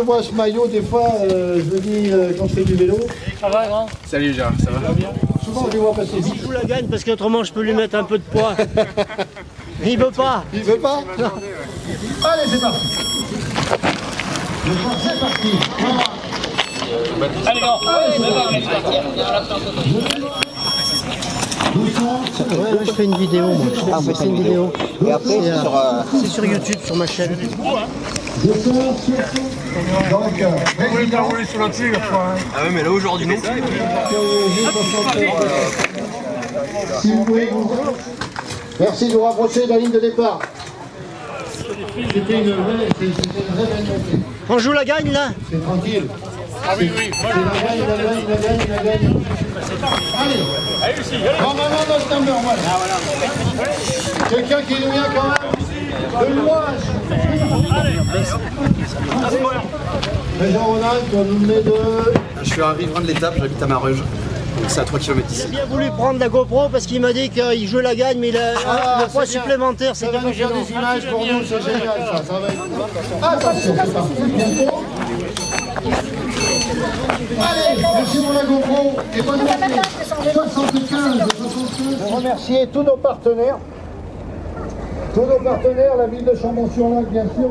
vois ce maillot, des fois, je me dis quand je fais du vélo. Ça va, grand? Salut Gérard, ça va bien? Souvent, je les vois passer vite. Il joue la gagne parce qu'autrement, je peux lui mettre un peu de poids. Il veut pas. Il veut pas? Non. Allez, c'est parti. C'est parti. Allez, grand. Ouais, je fais une vidéo, moi. Ah, vous faites une vidéo. Et après, c'est sur YouTube, sur ma chaîne. Donc, sur la tigre, ah ouais, mais là aujourd'hui non. si vous voulez, merci de vous rapprocher de la ligne de départ. C'était une vraie belle montée. On joue la gagne, là? C'est tranquille. Ah oui, oui. C'est la gagne. Allez. Allez aussi, allez. Non, c'est un beurre, voilà. Quelqu'un qui nous vient quand même de louage. Mais Jean-Ronald, tu vas nous mener de... Je suis un riverain de l'étape, j'habite à Mareuge, donc c'est à 3 km d'ici. J'ai bien voulu prendre la GoPro parce qu'il m'a dit qu'il joue la gagne, mais il a le poids supplémentaire, c'est Ça va quand nous même faire gênant. des images pour nous, c'est génial ça. Ça va être... Attention, c'est parti. Allez, merci pour la GoPro et bonne journée. 75. Pour remercier tous nos partenaires, la ville de Chambon-sur-Lac bien sûr.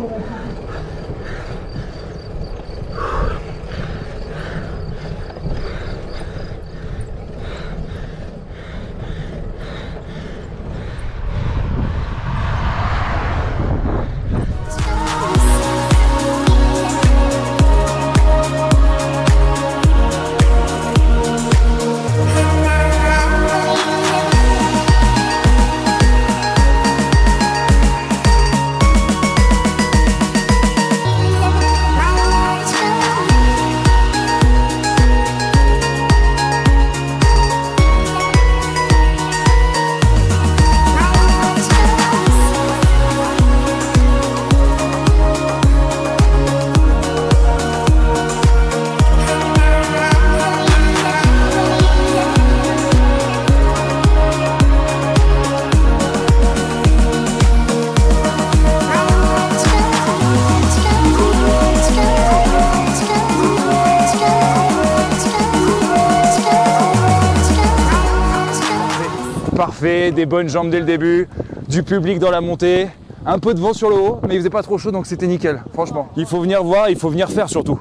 Parfait, des bonnes jambes dès le début, du public dans la montée, un peu de vent sur le haut, mais il faisait pas trop chaud donc c'était nickel, franchement. Il faut venir voir, il faut venir faire surtout.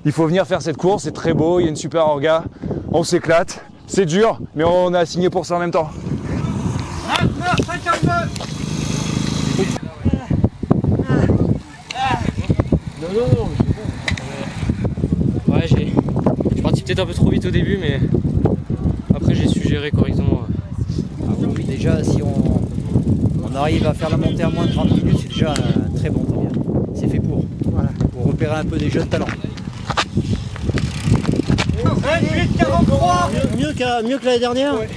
Il faut venir faire cette course, c'est très beau, il y a une super orga, on s'éclate, c'est dur, mais on a signé pour ça en même temps. Non. Ouais, je suis parti peut-être un peu trop vite au début, mais après j'ai su gérer correctement. Ah oui, déjà, si on arrive à faire la montée en moins de 30 minutes, c'est déjà un très bon temps. C'est fait pour. Voilà. Pour repérer un peu des jeunes talents. 43. Mieux que l'année dernière. Ouais.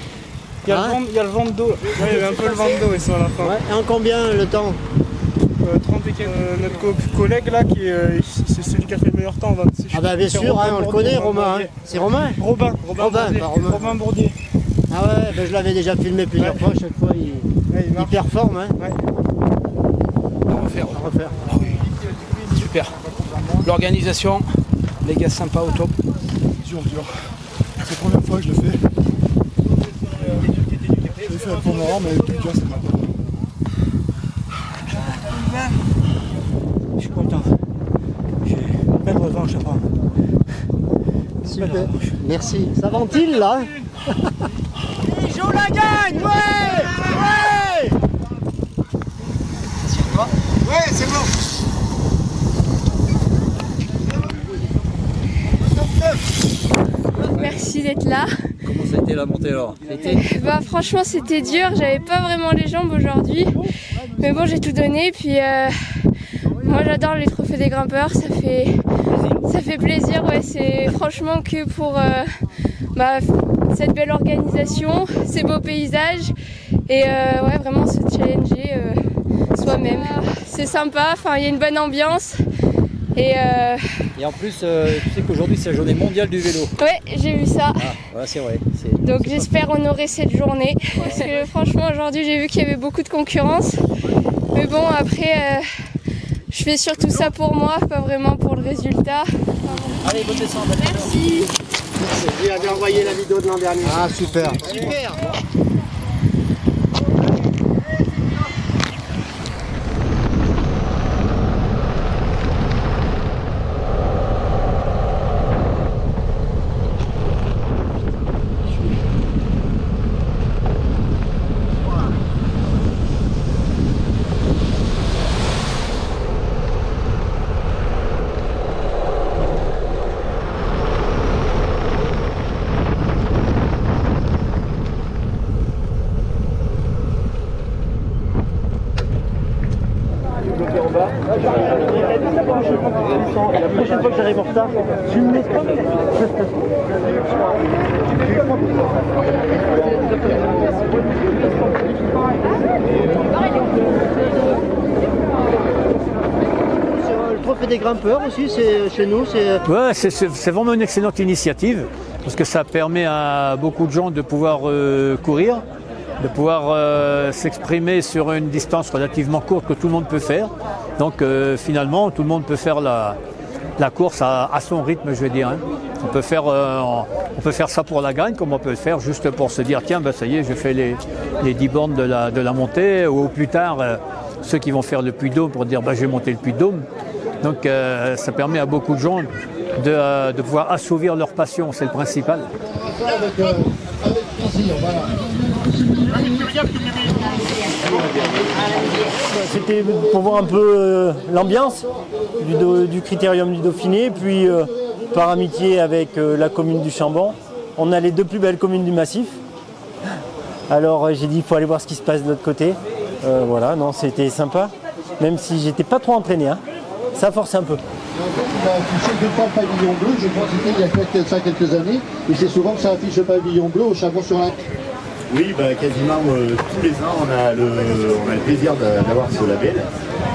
Il y a le vent de dos. Ouais, il y avait un peu le vent de dos sur la fin. Ouais. Et en combien le temps? 30 et quelques. Notre collègue là, c'est celui qui a fait le meilleur temps. 26. Ah bah bien sûr, hein, on le connaît, Romain. Hein. C'est Romain? Robin Bourdier. Ah ouais, ben je l'avais déjà filmé plusieurs fois, chaque fois il performe. Hein. Ouais. À refaire. Ah oui. Super. L'organisation, les gars sympas au top. Dur. C'est la première fois que je le fais. Je l'ai fait pour Moran, mais plus dur, c'est maintenant. Je suis content. J'ai une belle revanche à prendre. Super. Merci. Ça ventile là? Il joue la gagne, ouais. Ouais, c'est bon. Merci d'être là. Comment ça a été la montée alors? Bah franchement c'était dur, j'avais pas vraiment les jambes aujourd'hui. Mais bon j'ai tout donné puis moi j'adore les trophées des grimpeurs, ça fait plaisir, ouais, c'est franchement que pour cette belle organisation, ces beaux paysages et ouais vraiment se challenger soi-même. C'est sympa, enfin il y a une bonne ambiance. Et en plus, tu sais qu'aujourd'hui c'est la journée mondiale du vélo. Ouais, j'ai vu ça. Ah, ouais, c'est vrai. Donc j'espère honorer cette journée. Parce que franchement aujourd'hui j'ai vu qu'il y avait beaucoup de concurrence. Mais bon après, je fais surtout ça pour moi, pas vraiment pour le résultat. Allez, bonne descente. Merci. Je lui avais envoyé la vidéo de l'an dernier. Ah, super. Super. La prochaine fois que j'arrive en retard, tu me laisses pas. Le trophée des grimpeurs aussi, c'est chez nous. Ouais, c'est vraiment une excellente initiative parce que ça permet à beaucoup de gens de pouvoir courir, de pouvoir s'exprimer sur une distance relativement courte que tout le monde peut faire. Donc finalement, tout le monde peut faire la course à son rythme, je vais dire. Hein. On peut faire ça pour la gagne, comme on peut le faire juste pour se dire tiens, ben, ça y est, je fais les 10 bornes de la montée, ou plus tard, ceux qui vont faire le Puy-de-Dôme pour dire ben, j'ai monté le Puy-de-Dôme. Donc ça permet à beaucoup de gens de pouvoir assouvir leur passion, c'est le principal. Avec plaisir, voilà. C'était pour voir un peu l'ambiance du Critérium du Dauphiné, puis par amitié avec la commune du Chambon. On a les deux plus belles communes du massif. Alors j'ai dit il faut aller voir ce qui se passe de l'autre côté. Voilà, non, c'était sympa, même si j'étais pas trop entraîné. Hein. Ça force un peu. Il a affiché 2 fois le pavillon bleu, je crois que c'était il y a quelques années, et c'est souvent que ça affiche le pavillon bleu au Chambon-sur-Lac. Oui, quasiment tous les ans, on a le plaisir d'avoir ce label,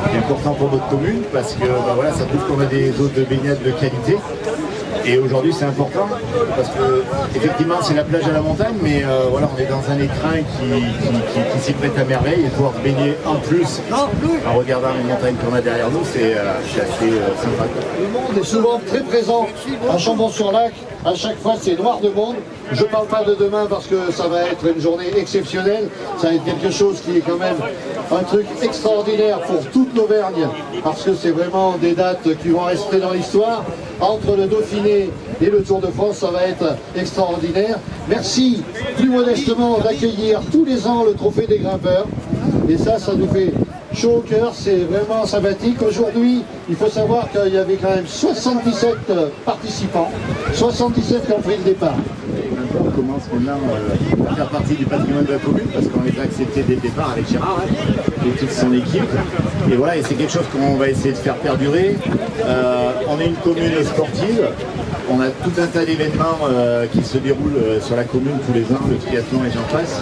qui est important pour notre commune, parce que voilà, ça prouve qu'on a des eaux de baignade de qualité. Et aujourd'hui c'est important, parce que effectivement c'est la plage à la montagne, mais voilà, on est dans un écrin qui s'y prête à merveille, et pouvoir se baigner en plus en regardant les montagnes qu'on a derrière nous, c'est assez sympa. Le monde est souvent très présent à Chambon-sur-Lac, à chaque fois c'est noir de monde. Je ne parle pas de demain parce que ça va être une journée exceptionnelle, ça va être quelque chose qui est quand même un truc extraordinaire pour toute l'Auvergne, parce que c'est vraiment des dates qui vont rester dans l'histoire. Entre le Dauphiné et le Tour de France, ça va être extraordinaire. Merci plus modestement d'accueillir tous les ans le Trophée des grimpeurs, et ça nous fait chaud au cœur, c'est vraiment sympathique. Aujourd'hui, il faut savoir qu'il y avait quand même 77 participants, 77 qui ont pris le départ. On commence maintenant à faire partie du patrimoine de la commune, parce qu'on est accepté dès le départ avec Gérard et toute son équipe. Et voilà, et c'est quelque chose qu'on va essayer de faire perdurer. On est une commune sportive, on a tout un tas d'événements qui se déroulent sur la commune tous les ans, le triathlon et j'en passe.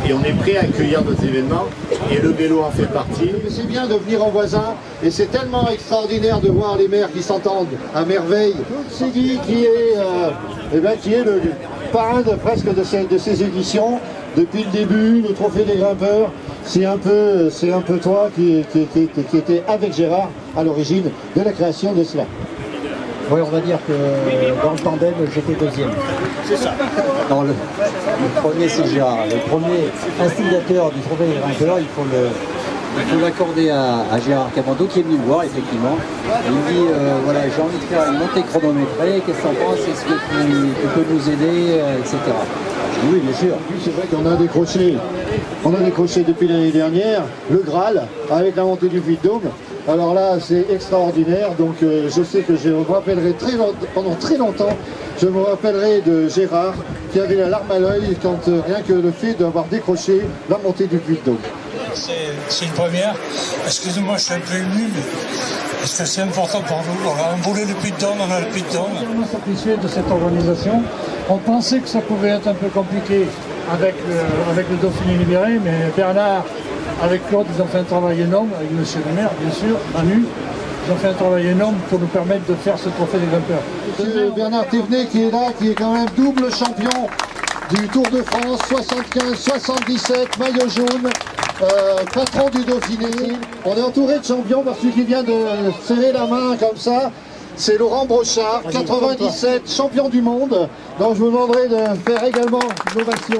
Et on est prêt à accueillir d'autres événements, et le vélo en fait partie. C'est bien de venir en voisin, et c'est tellement extraordinaire de voir les maires qui s'entendent à merveille. C'est Guy qui est le parrain presque de ces éditions. Depuis le début, le Trophée des grimpeurs, c'est un peu toi qui était avec Gérard à l'origine de la création de cela. Oui, on va dire que dans le tandem, j'étais deuxième. C'est ça. Non, le premier, c'est Gérard. Le premier instigateur du Trophée des grimpeurs, il faut l'accorder à Gérard Camando, qui est venu me voir, effectivement. Il me dit, voilà, j'ai envie de faire une montée chronométrée, qu'est-ce que t'en penses, est-ce que tu peux nous aider, etc. Je dis, oui, bien sûr. C'est vrai qu'on a décroché depuis l'année dernière le Graal, avec la montée du Puy-de-Dôme. Alors là, c'est extraordinaire, donc je sais que je me rappellerai pendant très longtemps, je me rappellerai de Gérard, qui avait la larme à l'œil quand rien que le fait d'avoir décroché la montée du Puy-de-Dôme. C'est une première. Excusez-moi, je suis un peu ému, mais est-ce que c'est important pour nous? On a emboulé le Puy-de-Dôme, on a le Puy-de-Dôme. Je suis vraiment satisfait de cette organisation. On pensait que ça pouvait être un peu compliqué avec le Dauphiné libéré, mais Bernard, avec Claude, ils ont fait un travail énorme, avec monsieur le maire, bien sûr, Manu. Ils ont fait un travail énorme pour nous permettre de faire ce Trophée des grimpeurs. Monsieur Bernard Thévenet qui est là, qui est quand même double champion du Tour de France, 75-77, maillot jaune. patron du Dauphiné. On est entouré de champions par celui qui vient de serrer la main comme ça. C'est Laurent Brochard, 97, champion du monde. Donc je vous demanderai de faire également une ovation.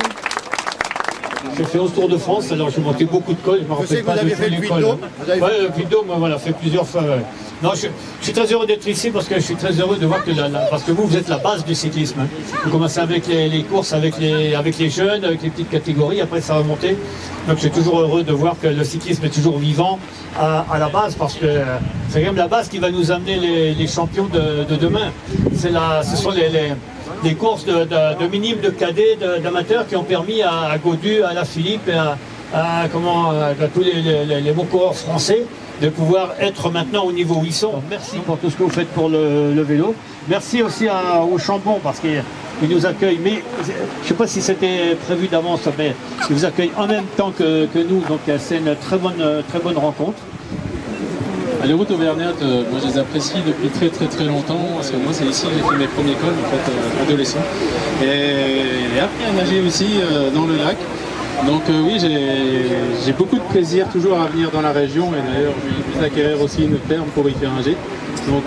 J'ai fait 11 Tours de France, alors j'ai monté beaucoup de cols, je me rappelle pas de tous les cols. Ouais, le Puy de Dôme, voilà, fait plusieurs fois. Ouais. Non, je suis très heureux d'être ici parce que je suis très heureux de voir que parce que vous êtes la base du cyclisme. Hein. Vous commencez avec les courses, avec les jeunes, avec les petites catégories, après ça va monter. Donc je suis toujours heureux de voir que le cyclisme est toujours vivant à la base parce que c'est quand même la base qui va nous amener les champions de demain. Ce sont les courses de minimes, de cadets, d'amateurs qui ont permis à Gaudu, à la Philippe, à tous les bons coureurs français de pouvoir être maintenant au niveau où ils sont. Merci pour tout ce que vous faites pour le vélo. Merci aussi au Chambon parce qu'il nous accueille. Mais je ne sais pas si c'était prévu d'avance, mais il vous accueille en même temps que nous. Donc c'est une très bonne rencontre. Les routes auvergnates, moi je les apprécie depuis très longtemps parce que moi c'est ici que j'ai fait mes premiers cols en fait, adolescent. Et appris à nager aussi dans le lac. Donc oui, j'ai beaucoup de plaisir toujours à venir dans la région et d'ailleurs je vais acquérir aussi une ferme pour y faire un jet. Donc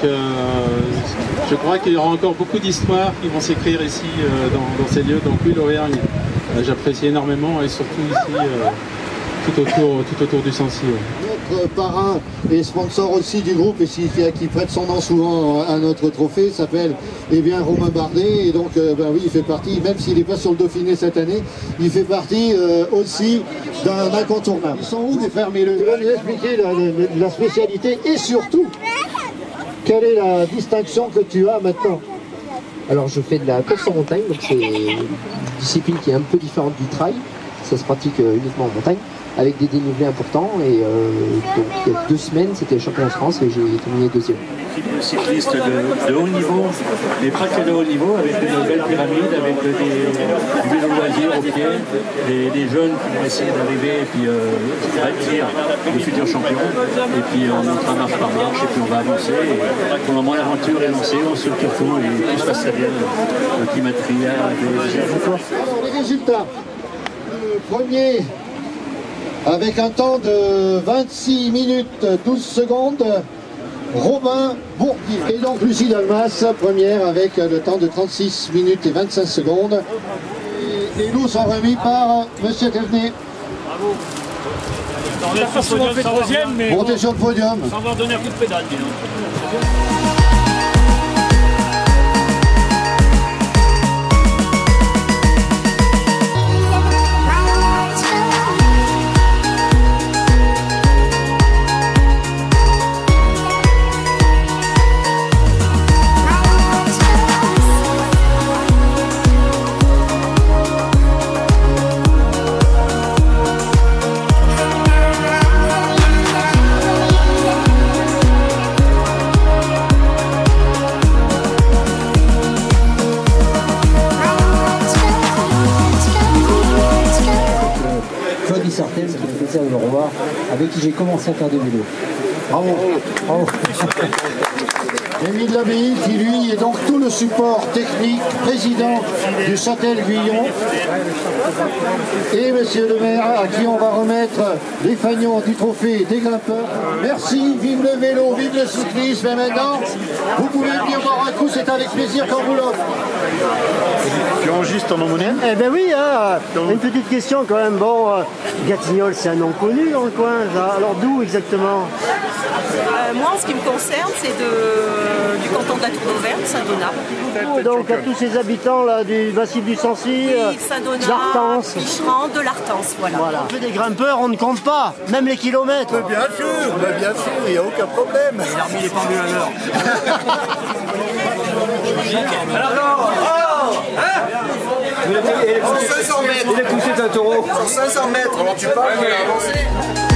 je crois qu'il y aura encore beaucoup d'histoires qui vont s'écrire ici dans ces lieux. Donc oui, l'Auvergne, j'apprécie énormément et surtout ici tout autour du Sancy. Ouais. Notre parrain et sponsor aussi du groupe et qui prête son nom souvent à notre trophée s'appelle Romain Bardet et donc oui, il fait partie, même s'il n'est pas sur le Dauphiné cette année, il fait partie aussi d'un incontournable. Ils sont où les frères Méleux? Tu vas nous expliquer la spécialité et surtout quelle est la distinction que tu as maintenant? Alors je fais de la course en montagne, donc c'est une discipline qui est un peu différente du trail, ça se pratique uniquement en montagne, avec des dénivelés importants et donc il y a 2 semaines c'était le championnat de France et j'ai terminé 2e. Cycliste de haut niveau, des pratiques de haut niveau avec une belle pyramide, avec du vélo loisir au pied, des jeunes qui vont essayer d'arriver et puis bâtir les futurs champions et puis on montre marche par marche et puis on va avancer et pour le moment l'aventure est lancée, on se tout et tout se passe très bien, climatria, les résultats, le premier avec un temps de 26 minutes 12 secondes, Robin Bourguier. Et donc Lucie Dalmas, première avec le temps de 36 minutes et 25 secondes. Et les loups sont remis par Monsieur Thévenet. Bravo. On n'a pas souvent fait 3e, mais montez sur le podium. Ça va donner un coup de pédale, dis donc. Le roi, avec qui j'ai commencé à faire des vélos. Bravo, bravo. Émile Labéi qui lui est donc tout le support technique, président du Châtel-Guyon. Et monsieur le maire à qui on va remettre les fagnons du trophée des grimpeurs. Merci, vive le vélo, vive le cyclisme. Et maintenant, vous pouvez venir boire un coup, c'est avec plaisir qu'on vous l'offre. Tu enregistres ton homonyme? Eh ben oui, hein, une petite question quand même. Bon, Gatignolles, c'est un nom connu dans le coin. Alors d'où exactement? Moi, en ce qui me concerne, c'est du canton de la Tour d'Auvergne, Saint-Donat. Donc à tous ces habitants là, du massif du Sancy, Saint-Donat, d'Artense. Picherand, de l'Artense, voilà. On fait des grimpeurs, on ne compte pas, même les kilomètres. Mais bien sûr, il n'y a aucun problème. Il a remis les pendules à l'heure. Alors, il est poussé d'un taureau. 500 mètres, alors tu parles, il a avancé.